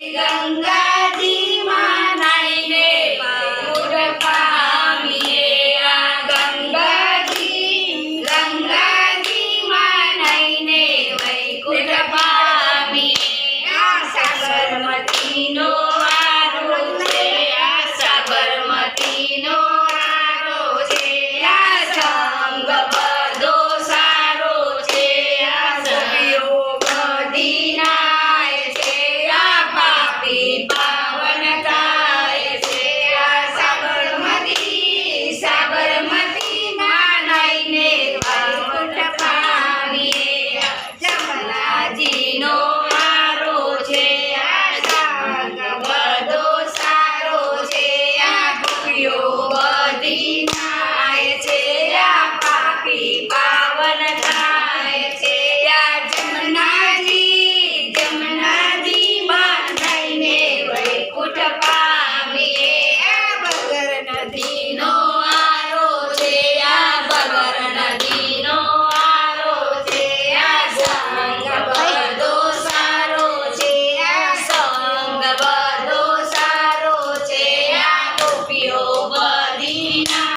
ગંગાજી માં નાઈને વૈકુંઠ પામીએ ગંગાજી માં નાઈને વૈકુંઠ પામીએ સાબરમતીનો આરો છે સાબરમતીનો આરો છે સંગ બધો સારો છે સભ્યો બધી નાય છે પાવન થાય છે સાબરમતી માં નાઈને વૈકુંઠ પામીએ જમનાજીનો આરો છે સંગ બધો સારો છે ગોપીઓ બધી નાય છે પાપી પાવન થાય છે જમનાજી માં નાઈને વૈકુંઠ પામીએ વગર નથી